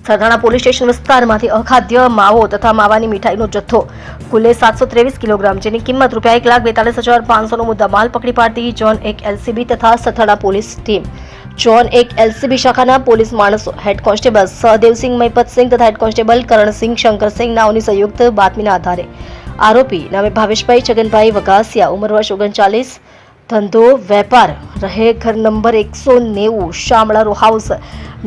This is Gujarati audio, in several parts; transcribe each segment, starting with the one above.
સરથાણા પોલીસ સ્ટેશન વિસ્તારમાંથી અખાદ્ય માવો તથા માવાની મીઠાઈનો જથ્થો કુલે 723 કિલોગ્રામ જેની કિંમત ₹1,42,500નો મુદ્દામાલ પકડી પાડતી ઝોન 1 એલસીબી તથા Sarthana police team zone 1 LCB શાખાના પોલીસ માણસો હેડ કોન્સ્ટેબલ સહદેવસિંહ મહિપતસિંહ તથા હેડ કોન્સ્ટેબલ કરણસિંહ શંકરસિંહ નાઓની સંયુક્ત બાતમીના આધારે આરોપી નામે ભાવેશભાઈ છગનભાઈ વઘાસિયા ઉંમર વર્ષ 39 ધંધો વેપાર રહે ઘર number 190 Shamla row house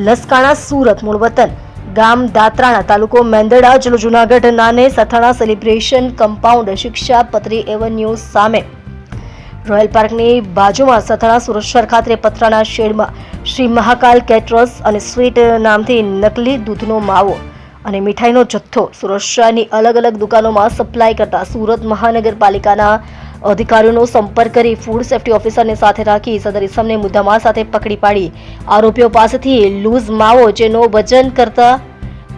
Laskana Surat મૂળ વતન ગામ દાત્રાણા તાલુકો મેંદરડા જિલ્લો જુનાગઢ નાને Sarthana celebration compound Shikshapatri avenue સામે રોયલ પાર્કની બાજુમાં સરથાણા સુરત શહેર ખાતે પતરાના શેડમાં શ્રી મહાકાલ કેટરર્સ અને સ્વીટ નામથી નકલી દૂધનો માવો અને મીઠાઈનો જથ્થો સુરત શહેરની અલગ અલગ દુકાનોમાં સપ્લાય કરતા સુરત મહાનગરપાલિકાના અધિકારીઓનો સંપર્ક કરી ફૂડ સેફ્ટી ઓફિસરને સાથે રાખી સદર ઇસમને મુદ્દામાલ સાથે પકડી પાડી આરોપીઓ પાસેથી લૂઝ માવો જેનો વજન કરતા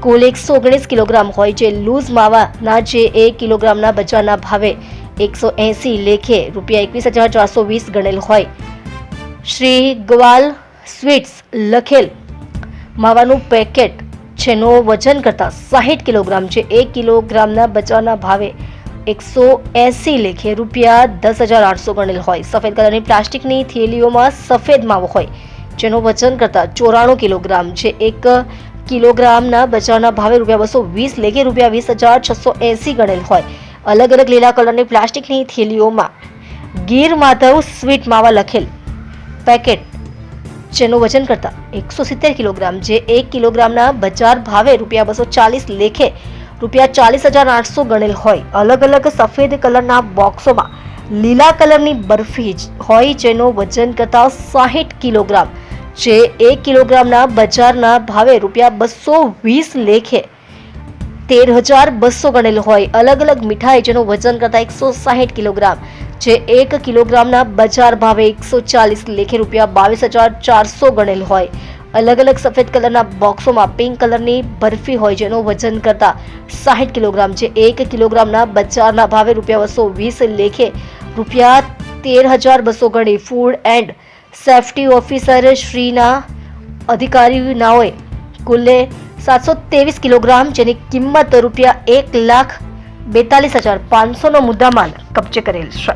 કુલ 119 કિલોગ્રામ હોય જે લૂઝ માવાના જે 1 કિલોગ્રામના બજારના ભાવે 180 લેખે ₹21,420 ગણેલ હોય શ્રી ગવાલ સ્વીટ્સ લખેલ માવાનું પેકેટ જેનો વજન કરતા 60 કિલોગ્રામ જે 1 કિલોગ્રામના બજારના ભાવે 180 લેખે ₹10,800 ગણેલ હોય સફેદ કલરની પ્લાસ્ટિકની થેલીઓમાં સફેદ માવો હોય જેનો વજન કરતા 94 કિલોગ્રામ જે 1 કિલોગ્રામના બજારના ભાવે ₹220 લેખે ₹20,680 ગણેલ હોય અલગ અલગ લીલા કલરની પ્લાસ્ટિકની થેલીઓમાં ગીર માધવ સ્વીટ માવા લખેલ પેકેટ જેનું વજન કરતા 170 કિલોગ્રામ જે 1 કિલોગ્રામના બજાર ભાવે ₹240 લેખે ₹40,800 ગણેલ હોય અલગ અલગ સફેદ કલરના બોક્સોમાં લીલા કલરની બરફી હોય જેનો વજન કરતા 60 કિલોગ્રામ જે 1 કિલોગ્રામના બજારના ભાવે ₹220 લેખે 13,200 ગણેલ હોય અલગ અલગ મીઠાઈ જેનું વજન કરતા 160 કિલોગ્રામ જે 1 કિલોગ્રામના બજાર ભાવે 140 લેખે ₹22,400 ગણેલ હોય અલગ અલગ સફેદ કલરના બોક્સોમાં પિંક કલરની બરફી હોય જેનું વજન કરતા 60 કિલોગ્રામ જે 1 કિલોગ્રામના બજારના ભાવે ₹220 લેખે ₹13,200 ગણી ફૂડ એન્ડ સેફ્ટી ઓફિસર શ્રીના અધિકારીઓએ કુલે 723 કિલોગ્રામ જેની કિંમત ₹1,42,500નો મુદ્દામાલ કબજે કરેલ છે।